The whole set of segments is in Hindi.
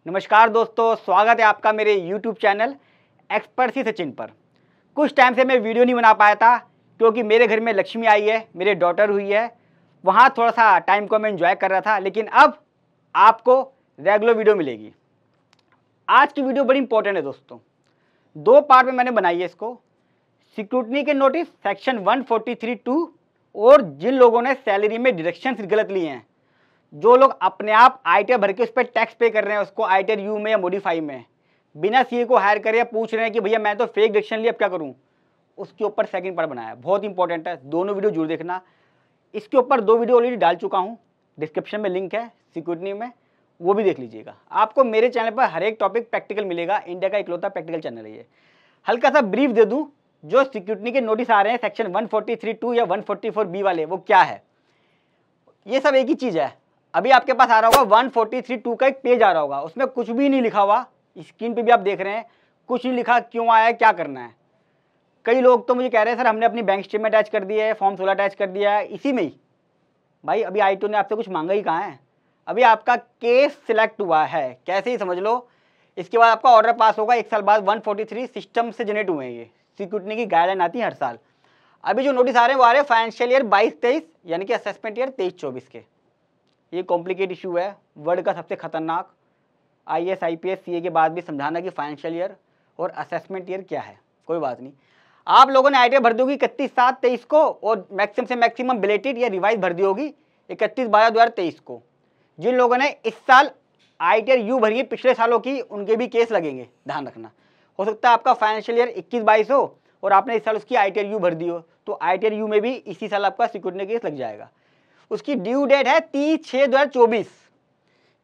नमस्कार दोस्तों, स्वागत है आपका मेरे YouTube चैनल एक्सपर्ट सी सचिन पर। कुछ टाइम से मैं वीडियो नहीं बना पाया था क्योंकि मेरे घर में लक्ष्मी आई है, मेरे डॉटर हुई है, वहाँ थोड़ा सा टाइम को मैं एंजॉय कर रहा था। लेकिन अब आपको रेगुलर वीडियो मिलेगी। आज की वीडियो बड़ी इंपॉर्टेंट है दोस्तों, दो पार्ट में मैंने बनाई है इसको। सिक्योरिटी के नोटिस सेक्शन 143(2) और जिन लोगों ने सैलरी में डिडक्शन गलत लिए हैं, जो लोग अपने आप आईटीआर भर के उस पर टैक्स पे कर रहे हैं, उसको आईटीआर यू में या मॉडिफाई में बिना सीए को हायर करे, पूछ रहे हैं कि भैया मैं तो फेक डिडक्शन लिया, अब क्या करूं, उसके ऊपर सेकंड पार्ट बनाया है। बहुत इंपॉर्टेंट है, दोनों वीडियो जरूर देखना। इसके ऊपर दो वीडियो ऑलरेडी डाल चुका हूं, डिस्क्रिप्शन में लिंक है सिक्योरिटी में, वो भी देख लीजिएगा। आपको मेरे चैनल पर हर एक टॉपिक प्रैक्टिकल मिलेगा, इंडिया का इकलौता प्रैक्टिकल चैनल है ये। हल्का सा ब्रीफ दे दूं, जो सिक्योरिटी के नोटिस आ रहे हैं सेक्शन 143(2) या 144(b) वाले, वो क्या है। ये सब एक ही चीज है। अभी आपके पास आ रहा होगा 143(2) का एक पेज आ रहा होगा, उसमें कुछ भी नहीं लिखा हुआ, स्क्रीन पे भी आप देख रहे हैं, कुछ नहीं लिखा, क्यों आया है, क्या करना है। कई लोग तो मुझे कह रहे हैं सर हमने अपनी बैंक स्टेटमेंट अटैच कर दिया है, फॉर्म 16 अटैच कर दिया है, इसी में ही। भाई अभी आईटी ने आपसे कुछ मांगा ही कहाँ है, अभी आपका केस सिलेक्ट हुआ है, कैसे ही समझ लो। इसके बाद आपका ऑर्डर पास होगा, एक साल बाद 143 सिस्टम से जनरेट हुए हैं। ये सिक्योरिटी की गाइडलाइन आती है हर साल। अभी जो नोटिस आ रहे हैं वो आ रहे हैं फाइनेंशियल ईयर 22-23 यानी कि असेसमेंट ईयर 23-24 के। ये कॉम्प्लिकेट इशू है, वर्ल्ड का सबसे खतरनाक। आईएएस आईपीएस सीए के बाद भी समझाना कि फाइनेंशियल ईयर और असेसमेंट ईयर क्या है। कोई बात नहीं, आप लोगों ने आईटीआर भर दी होगी 31/7/23 को, और मैक्सिमम से मैक्सिमम बिलेटेड या रिवाइज भर दी होगी 31/12/2023 को। जिन लोगों ने इस साल आईटीआर यू भरी है पिछले सालों की, उनके भी केस लगेंगे, ध्यान रखना। हो सकता है आपका फाइनेंशियल ईयर 21-22 हो और आपने इस साल उसकी आईटीआर यू भर दी हो, तो आईटीआर यू में भी इसी साल आपका सिक्योरिटी केस लग जाएगा। उसकी ड्यू डेट है 30/6/2024।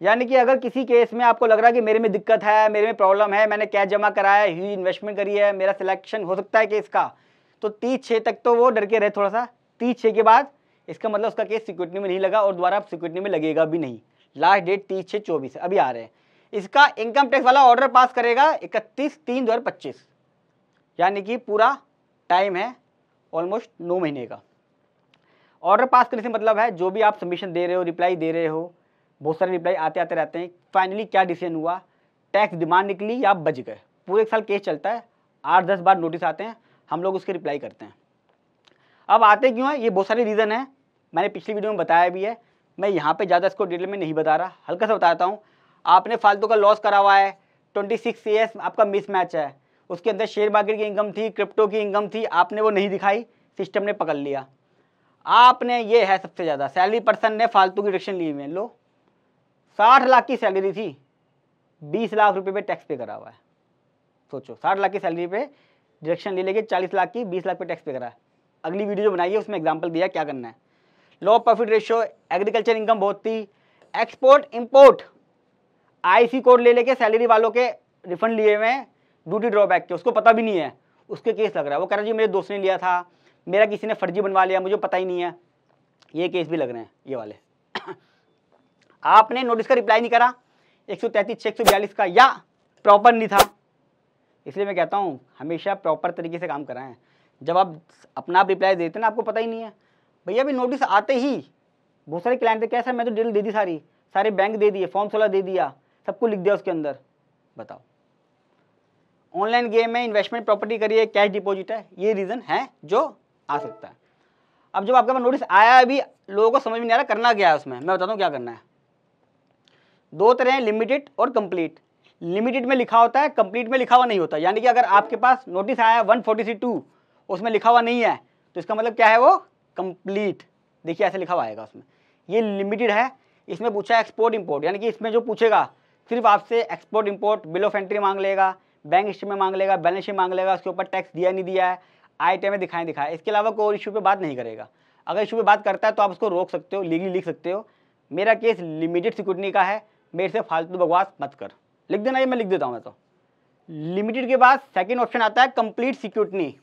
यानी कि अगर किसी केस में आपको लग रहा है कि मेरे में दिक्कत है, मेरे में प्रॉब्लम है, मैंने कैश जमा कराया है, ह्यूज इन्वेस्टमेंट करी है, मेरा सिलेक्शन हो सकता है केस का, तो 30/6 तक तो वो डर के रहे थोड़ा सा। 30/6 के बाद इसका मतलब उसका केस सिक्योरिटी में नहीं लगा और दोबारा सिक्योरिटी में लगेगा भी नहीं। लास्ट डेट 30/6/24 अभी आ रहे हैं। इसका इनकम टैक्स वाला ऑर्डर पास करेगा 31/3/2025, यानी कि पूरा टाइम है, ऑलमोस्ट 9 महीने का। ऑर्डर पास करने से मतलब है जो भी आप सबमिशन दे रहे हो, रिप्लाई दे रहे हो, बहुत सारे रिप्लाई आते आते रहते हैं, फाइनली क्या डिसीजन हुआ, टैक्स डिमांड निकली या बच गए। पूरे एक साल केस चलता है, 8-10 बार नोटिस आते हैं, हम लोग उसके रिप्लाई करते हैं। अब आते क्यों है, ये बहुत सारे रीज़न है, मैंने पिछली वीडियो में बताया भी है, मैं यहाँ पे ज़्यादा इसको डिटेल में नहीं बता रहा, हल्का सा बताता हूँ। आपने फालतू का लॉस करा हुआ है, 26 ईयर्स आपका मिसमैच है, उसके अंदर शेयर मार्केट की इनकम थी, क्रिप्टो की इनकम थी, आपने वो नहीं दिखाई, सिस्टम ने पकड़ लिया। आपने, ये है सबसे ज़्यादा, सैलरी पर्सन ने फालतू की डिडक्शन ली हुई। लो 60 लाख की सैलरी थी, 20 लाख रुपए पे टैक्स पे करा हुआ है। सोचो, 60 लाख की सैलरी पे डिडक्शन ले लेके 40 लाख की 20 लाख पे टैक्स पे करा है। अगली वीडियो जो बनाई है उसमें एग्जाम्पल दिया क्या करना है। लो प्रॉफिट रेशियो, एग्रीकल्चर इनकम बहुत थी, एक्सपोर्ट इम्पोर्ट आईसी कोड ले लेके सैलरी वालों के रिफंड लिए हुए हैं, ड्यूटी ड्रॉबैक के, उसको पता भी नहीं है, उसके केस लग रहा है। वो कह रहा है जी मेरे दोस्त ने लिया था, मेरा किसी ने फर्जी बनवा लिया, मुझे पता ही नहीं है, ये केस भी लग रहे हैं ये वाले। आपने नोटिस का रिप्लाई नहीं करा 133 142 का, या प्रॉपर नहीं था, इसलिए मैं कहता हूँ हमेशा प्रॉपर तरीके से काम कराएं। जब आप अपना आप रिप्लाई देते हैं ना, आपको पता ही नहीं है, भैया अभी नोटिस आते ही बहुत सारे क्लाइंट थे, क्या सर मैं तो डिटेल दे दी, सारे बैंक दे दिए, फॉर्म 16 दे दिया, सब कुछ लिख दिया उसके अंदर, बताओ। ऑनलाइन गेम में इन्वेस्टमेंट प्रॉपर्टी करिए, कैश डिपॉजिट है, ये रीज़न है जो आ सकता है। अब जब आपके पास नोटिस आया, अभी लोगों को समझ में नहीं आ रहा करना क्या है उसमें, मैं बताता हूँ क्या करना है। दो तरह हैं, लिमिटेड और कंप्लीट। लिमिटेड में लिखा होता है, कंप्लीट में लिखा हुआ नहीं होता। यानी कि अगर आपके पास नोटिस आया 143(2) उसमें लिखा हुआ नहीं है, तो इसका मतलब क्या है, वो कंप्लीट। देखिए ऐसे लिखा हुआ आएगा उसमें। ये लिमिटेड है, इसमें पूछा है एक्सपोर्ट इम्पोर्ट, यानी कि इसमें जो पूछेगा सिर्फ आपसे export import, bill of entry मांग लेगा, बैंक स्टेटमेंट मांग लेगा, बैलेंस शीट मांग लेगा, उसके ऊपर टैक्स दिया नहीं दिया है, आईटीआर में दिखाएं। इसके अलावा कोई इशू पे बात नहीं करेगा। अगर इशू पे बात करता है तो आप उसको रोक सकते हो, लीगली लिख सकते हो, मेरा केस लिमिटेड सिक्योरिटी का है, मेरे से फालतू बकवास मत कर। लिख देना, ये मैं लिख देता हूँ मैं तो। लिमिटेड के बाद सेकंड ऑप्शन आता है कंप्लीट सिक्योरिटी,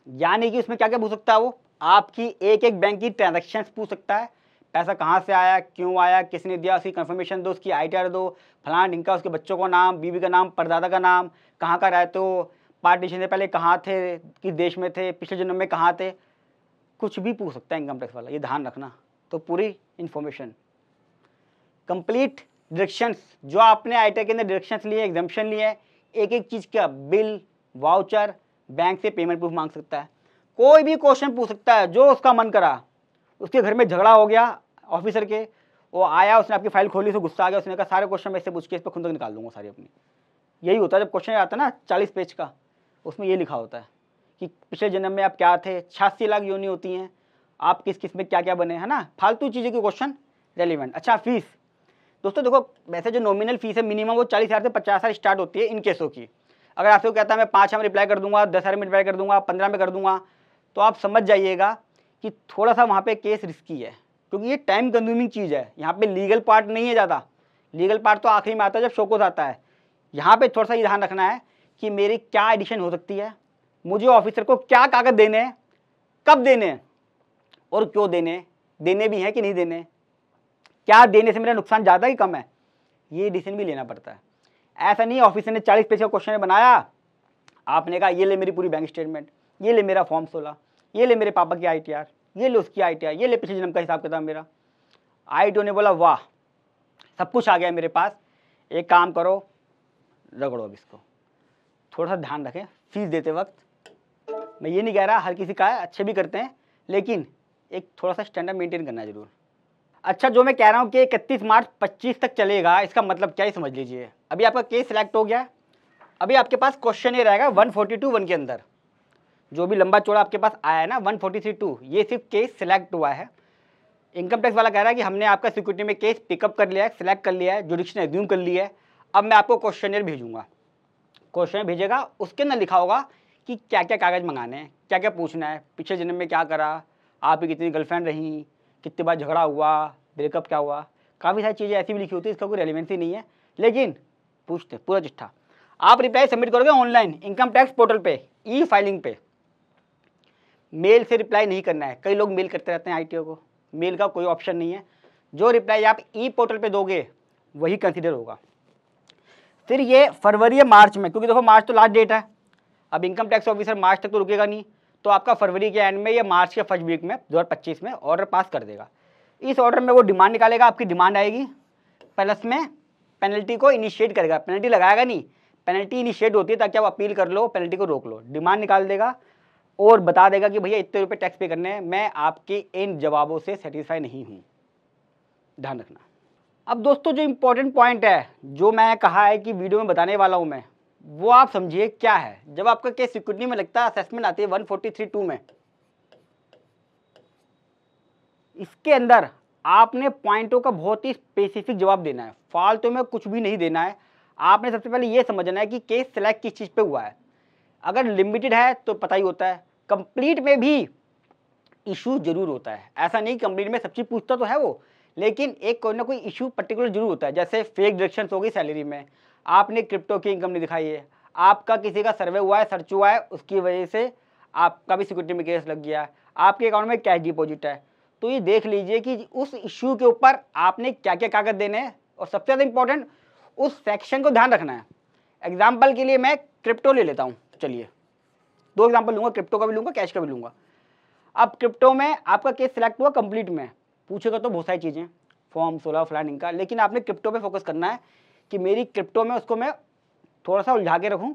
यानी कि उसमें क्या क्या पूछ सकता है वो, आपकी एक एक बैंक की ट्रांजैक्शंस पूछ सकता है, पैसा कहाँ से आया, क्यों आया, किसने दिया, उसकी कंफर्मेशन दो, उसकी आईटीआर दो, फलाना ढिंका, उसके बच्चों का नाम, बीवी का नाम, परदादा का नाम, कहाँ का रहते हो, पार्टीशन से पहले कहाँ थे, किस देश में थे, पिछले जन्म में कहाँ थे, कुछ भी पूछ सकता है इनकम टैक्स वाला, ये ध्यान रखना। तो पूरी इंफॉर्मेशन। कंप्लीट डिडक्शंस जो आपने आईटीआर के अंदर डिडक्शंस लिए, एग्जाम्पशन लिए, एक एक चीज़ का बिल, वाउचर, बैंक से पेमेंट प्रूफ मांग सकता है। कोई भी क्वेश्चन पूछ सकता है जो उसका मन करा। उसके घर में झगड़ा हो गया ऑफिसर के, वो आया, उसने आपकी फाइल खोली, उसको गुस्सा आ गया, उसने कहा सारे क्वेश्चन मैं इससे पूछ के इस पर खुद तक निकाल दूंगा सारी अपनी। यही होता है जब क्वेश्चन आता है ना 40 पेज का, उसमें ये लिखा होता है कि पिछले जन्म में आप क्या थे, 86 लाख योनि होती हैं, आप किस किस में क्या क्या बने, है ना, फालतू चीज़ें के क्वेश्चन रेलिवेंट। अच्छा, फीस दोस्तों देखो, वैसे जो नॉमिनल फीस है मिनिमम वो 40,000 से 50,000 स्टार्ट होती है इन केसों की। अगर आपसे वो कहता है मैं 5 में रिप्लाई कर दूंगा, 10,000 में रिप्लाई कर दूंगा, 15 में कर दूंगा, तो आप समझ जाइएगा कि थोड़ा सा वहाँ पे केस रिस्की है, क्योंकि ये टाइम कंज्यूमिंग चीज़ है। यहाँ पे लीगल पार्ट नहीं है ज़्यादा, लीगल पार्ट तो आखिरी में आता है जब शोकोस आता है। यहाँ पे थोड़ा सा ये ध्यान रखना है कि मेरी क्या एडिशन हो सकती है, मुझे ऑफिसर को क्या कागज देने हैं, कब देने हैं और क्यों देने भी हैं कि नहीं देने, क्या देने से मेरा नुकसान ज़्यादा ही कम है, ये डिसीजन भी लेना पड़ता है। ऐसा नहीं ऑफिसर ने 40 पेज का क्वेश्चन बनाया, आपने कहा ये ले मेरी पूरी बैंक स्टेटमेंट, ये ले मेरा फॉर्म 16, ये ले मेरे पापा की आईटीआर, ये ले उसकी आईटीआर, ये ले पिछले जन्म का हिसाब किताब मेरा। आईटीओ ने बोला वाह सब कुछ आ गया मेरे पास, एक काम करो रगड़ो अब इसको। थोड़ा सा ध्यान रखें फीस देते वक्त, मैं ये नहीं कह रहा हर किसी का है, अच्छे भी करते हैं, लेकिन एक थोड़ा सा स्टैंडर्ड मेंटेन करना जरूर। अच्छा, जो मैं कह रहा हूँ कि 31 मार्च 25 तक चलेगा, इसका मतलब क्या ही समझ लीजिए। अभी आपका केस सिलेक्ट हो गया, अभी आपके पास क्वेश्चन ये रहेगा 142(1) के अंदर, जो भी लंबा चौड़ा आपके पास आया है ना 143(2), ये सिर्फ केस सिलेक्ट हुआ है। इनकम टैक्स वाला कह रहा है कि हमने आपका सिक्योरिटी में केस पिकअप कर लिया है, सिलेक्ट कर लिया है, जुडिक्शन एज्यूम कर लिया है, अब मैं आपको क्वेश्चन भेजूंगा। क्वेश्चन भेजेगा, उसके अंदर लिखा होगा कि क्या क्या कागज मंगाने हैं, क्या क्या पूछना है, पिछले जन्म में क्या करा, आपकी कितनी गर्लफ्रेंड रही, कितनी बार झगड़ा हुआ, ब्रेकअप क्या हुआ, काफ़ी सारी चीज़ें ऐसी भी लिखी होती है, इसका कोई रेलिवेंसी नहीं है, लेकिन पूछते पूरा चिट्ठा। आप रिप्लाई सबमिट करोगे ऑनलाइन इनकम टैक्स पोर्टल पे, ई फाइलिंग पे, मेल से रिप्लाई नहीं करना है। कई लोग मेल करते रहते हैं आईटीओ को, मेल का कोई ऑप्शन नहीं है, जो रिप्लाई आप ई पोर्टल पे दोगे वही कंसिडर होगा। फिर ये फरवरी या मार्च में, क्योंकि देखो मार्च तो लास्ट डेट है, अब इनकम टैक्स ऑफिसर मार्च तक तो रुकेगा नहीं, तो आपका फरवरी के एंड में या मार्च के फर्स्ट वीक में 2025 में ऑर्डर पास कर देगा। इस ऑर्डर में वो डिमांड निकालेगा, आपकी डिमांड आएगी, प्लस में पेनल्टी को इनिशिएट करेगा, पेनल्टी लगाएगा नहीं, पेनल्टी इनिशिएट होती है ताकि आप अपील कर लो, पेनल्टी को रोक लो। डिमांड निकाल देगा और बता देगा कि भैया इतने रुपए टैक्स पे करने हैं, मैं आपके इन जवाबों से सेटिस्फाई नहीं हूँ, ध्यान रखना। अब दोस्तों जो इम्पोर्टेंट पॉइंट है जो मैं कहा है कि वीडियो में बताने वाला हूँ मैं, वो आप समझिए क्या है। जब आपका केस सिक्योरिटी में लगता है, असेसमेंट आती है 143(2) में, इसके अंदर आपने पॉइंटों का बहुत ही स्पेसिफिक जवाब देना है, फालतू में कुछ भी नहीं देना है। आपने सबसे पहले ये समझना है कि केस सिलेक्ट किस चीज़ पे हुआ है। अगर लिमिटेड है तो पता ही होता है, कंप्लीट में भी इशू जरूर होता है, ऐसा नहीं कंप्लीट में सब चीज़ पूछता तो है वो, लेकिन एक कोई ना कोई इशू पर्टिकुलर जरूर होता है। जैसे फेक डिडक्शंस हो गई सैलरी में, आपने क्रिप्टो की इनकम नहीं दिखाई है, आपका किसी का सर्वे हुआ है, सर्च हुआ है, उसकी वजह से आपका भी सिक्योरिटी में केस लग गया, आपके अकाउंट में कैश डिपॉजिट है, तो ये देख लीजिए कि उस इशू के ऊपर आपने क्या क्या कागज देने हैं, और सबसे ज़्यादा इंपॉर्टेंट उस सेक्शन को ध्यान रखना है। एग्जाम्पल के लिए मैं क्रिप्टो ले लेता हूँ, चलिए 2 एग्जाम्पल लूँगा, क्रिप्टो का भी लूँगा, कैश का भी लूँगा। अब क्रिप्टो में आपका केस सिलेक्ट हुआ कंप्लीट में, पूछेगा तो बहुत सारी चीज़ें, फॉर्म 16 फलान का, लेकिन आपने क्रिप्टो पे फोकस करना है कि मेरी क्रिप्टो में उसको मैं थोड़ा सा उलझा के रखूँ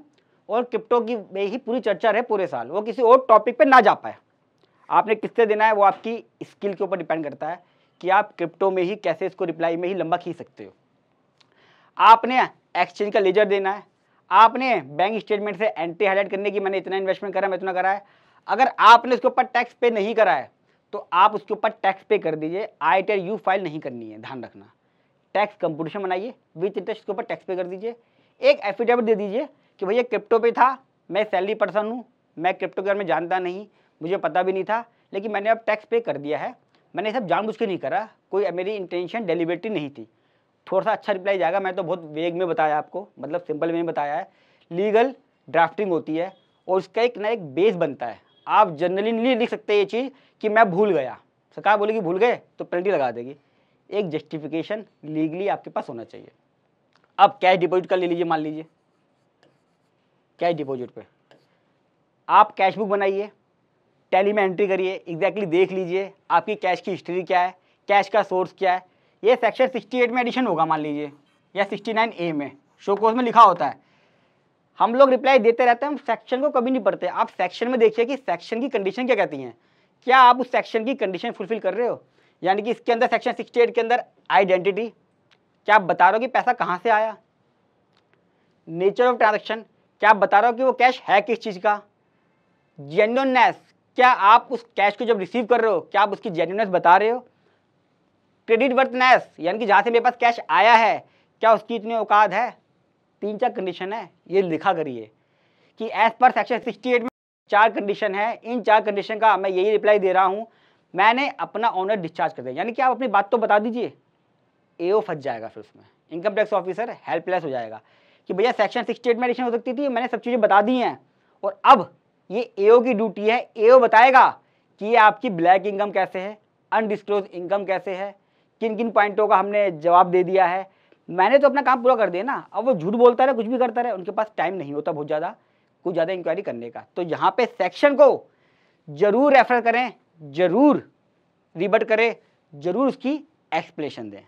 और क्रिप्टो की में ही पूरी चर्चा रहे पूरे साल, वो किसी और टॉपिक पे ना जा पाए। आपने किससे देना है वो आपकी स्किल के ऊपर डिपेंड करता है कि आप क्रिप्टो में ही कैसे इसको रिप्लाई में ही लंबा खींच सकते हो। आपने एक्सचेंज का लेजर देना है, आपने बैंक स्टेटमेंट से एंट्री हाईलाइट करने की मैंने इतना इन्वेस्टमेंट करा, मैं इतना करा है। अगर आपने उसके ऊपर टैक्स पे नहीं करा है तो आप उसके ऊपर टैक्स पे कर दीजिए, आईटीआर यू फाइल नहीं करनी है, ध्यान रखना। टैक्स कंप्यूटेशन बनाइए, विथ इंटरेस्ट के ऊपर टैक्स पे कर दीजिए, एक एफिडेविट दे दीजिए कि भैया क्रिप्टो पे था, मैं सैलरी पर्सन हूँ, मैं क्रिप्टो के बारे में जानता नहीं, मुझे पता भी नहीं था, लेकिन मैंने अब टैक्स पे कर दिया है, मैंने सब जानबूझ के नहीं करा, कोई मेरी इंटेंशन डेलिबरेटली नहीं थी। थोड़ा सा अच्छा रिप्लाई जाएगा, मैं तो बहुत वेग में बताया आपको, मतलब सिंपल में बताया है। लीगल ड्राफ्टिंग होती है और उसका एक ना एक बेस बनता है। आप जनरली नहीं लिख सकते ये चीज़ कि मैं भूल गया, सरकार बोलेगी भूल गए तो पेनल्टी लगा देगी। एक जस्टिफिकेशन लीगली आपके पास होना चाहिए। अब कैश डिपॉजिट का ले लीजिए, मान लीजिए कैश डिपॉजिट पे आप कैश बुक बनाइए, टैली में एंट्री करिए, एग्जैक्टली देख लीजिए आपकी कैश की हिस्ट्री क्या है, कैश का सोर्स क्या है। ये सेक्शन 68 में एडिशन होगा मान लीजिए, या 69A में शो कोर्स में लिखा होता है। हम लोग रिप्लाई देते रहते हैं, हम सेक्शन को कभी नहीं पढ़ते। आप सेक्शन में देखिए कि सेक्शन की कंडीशन क्या कहती हैं, क्या आप उस सेक्शन की कंडीशन फुलफिल कर रहे हो। यानी कि इसके अंदर सेक्शन 68 के अंदर आइडेंटिटी, क्या आप बता रहे हो कि पैसा कहाँ से आया। नेचर ऑफ ट्रांजैक्शन, क्या आप बता रहे हो कि वो कैश है किस चीज़ का। जेन्युइननेस, क्या आप उस कैश को जब रिसीव कर रहे हो क्या आप उसकी जेन्युइननेस बता रहे हो। क्रेडिट वर्थनेस, यानी कि जहाँ से मेरे पास कैश आया है क्या उसकी इतनी औकात है। 3-4 कंडीशन है, ये लिखा करिए कि एज पर सेक्शन 68 में 4 कंडीशन है। इन 4 कंडीशन का मैं यही रिप्लाई दे रहा हूँ, मैंने अपना ऑनर डिस्चार्ज कर दिया। यानी कि आप अपनी बात तो बता दीजिए, एओ फंस जाएगा, फिर उसमें इनकम टैक्स ऑफिसर हेल्पलेस हो जाएगा कि भैया सेक्शन 68 में एडिशन हो सकती थी, मैंने सब चीज़ें बता दी हैं और अब ये एओ की ड्यूटी है, एओ बताएगा कि ये आपकी ब्लैक इनकम कैसे है, अनडिस्क्लोज इनकम कैसे है, किन किन पॉइंटों का हमने जवाब दे दिया है। मैंने तो अपना काम पूरा कर दिया ना, अब वो झूठ बोलता रहे, कुछ भी करता रहे, उनके पास टाइम नहीं होता बहुत ज़्यादा कुछ ज़्यादा इंक्वायरी करने का। तो यहाँ पे सेक्शन को जरूर रेफर करें, जरूर रिबट करें, जरूर उसकी एक्सप्लेनेशन दें।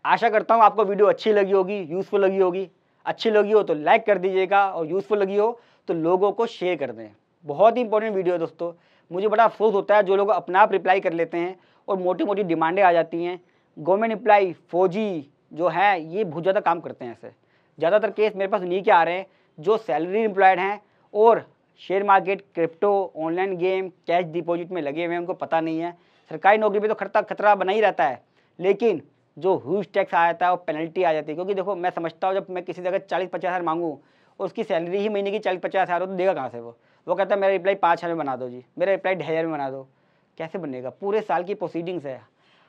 आशा करता हूँ आपको वीडियो अच्छी लगी होगी, यूज़फुल लगी होगी। अच्छी लगी हो तो लाइक कर दीजिएगा और यूज़फुल लगी हो तो लोगों को शेयर कर दें। बहुत ही इंपॉर्टेंट वीडियो है दोस्तों। मुझे बड़ा अफसोस होता है जो लोग अपने आप रिप्लाई कर लेते हैं और मोटी मोटी डिमांडें आ जाती हैं। गवर्नमेंट एम्प्लॉय, फौजी जो है ये बहुत ज़्यादा काम करते हैं ऐसे। ज़्यादातर केस मेरे पास उन्हीं के आ रहे हैं जो सैलरी एम्प्लॉयड हैं और share market, crypto, online game, cash deposit में लगे हुए हैं, उनको पता नहीं है। सरकारी नौकरी में तो खतरा बना ही रहता है, लेकिन जो ह्यूज टैक्स आ जाता है वो पेनल्टी आ जाती है। क्योंकि देखो मैं समझता हूँ जब मैं किसी जगह 40-50 हज़ार मांगूँ और उसकी सैलरी ही महीने की 40-50 हज़ार हो तो देगा कहाँ से वो कहता है मेरा रिप्लाई 5 हज़ार में बना दो जी, मेरा रिप्लाई 2,500 में बना दो। कैसे बनेगा, पूरे साल की प्रोसीडिंग्स है।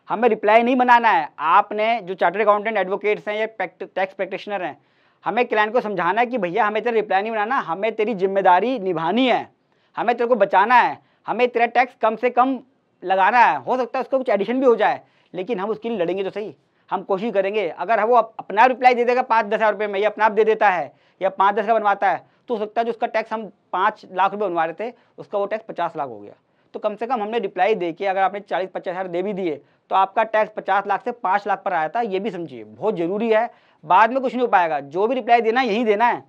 हमें रिप्लाई नहीं बनाना है, आपने जो चार्टर्ड अकाउंटेंट, एडवोकेट्स हैं या टैक्स प्रैक्टिशनर हैं, हमें क्लाइंट को समझाना है कि भैया हमें तेरा रिप्लाई नहीं बनाना, हमें तेरी जिम्मेदारी निभानी है, हमें तेरे को बचाना है, हमें तेरा टैक्स कम से कम लगाना है। हो सकता है उसको कुछ एडिशन भी हो जाए, लेकिन हम उसके लिए लड़ेंगे तो सही, हम कोशिश करेंगे। अगर वो अपना रिप्लाई दे देगा 5-10 हज़ार रुपये में, या अपना आप दे देता है या 5-10 का बनवाता है, तो हो सकता है जो उसका टैक्स हम 5 लाख रुपये बनवा रहे थे उसका वो टैक्स 50 लाख हो गया। तो कम से कम हमने रिप्लाई दे के अगर आपने 40-50 हज़ार दे भी दिए तो आपका टैक्स 50 लाख से 5 लाख पर आया था। ये भी समझिए, बहुत ज़रूरी है। बाद में कुछ नहीं हो पाएगा, जो भी रिप्लाई देना है यही देना है,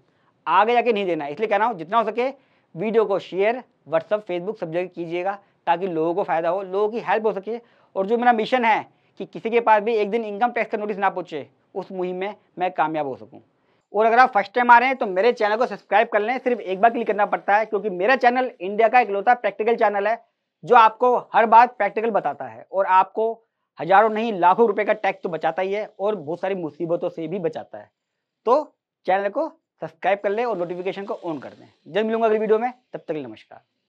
आगे जाके नहीं देना है। इसलिए कह रहा हूँ जितना हो सके वीडियो को शेयर, व्हाट्सअप, फेसबुक सब जगह कीजिएगा ताकि लोगों को फ़ायदा हो, लोगों की हेल्प हो सके। और जो मेरा मिशन है कि किसी के पास भी एक दिन इनकम टैक्स का नोटिस ना पहुँचे, उस मुहिम में मैं कामयाब हो सकूँ। और अगर आप फर्स्ट टाइम आ रहे हैं तो मेरे चैनल को सब्सक्राइब कर लें। सिर्फ एक बार क्लिक करना पड़ता है, क्योंकि मेरा चैनल इंडिया का इकलौता प्रैक्टिकल चैनल है जो आपको हर बात प्रैक्टिकल बताता है और आपको हज़ारों नहीं लाखों रुपए का टैक्स तो बचाता ही है और बहुत सारी मुसीबतों से भी बचाता है। तो चैनल को सब्सक्राइब कर लें और नोटिफिकेशन को ऑन कर दें। जल्द मिलूंगा अगली वीडियो में, तब तक के लिए नमस्कार।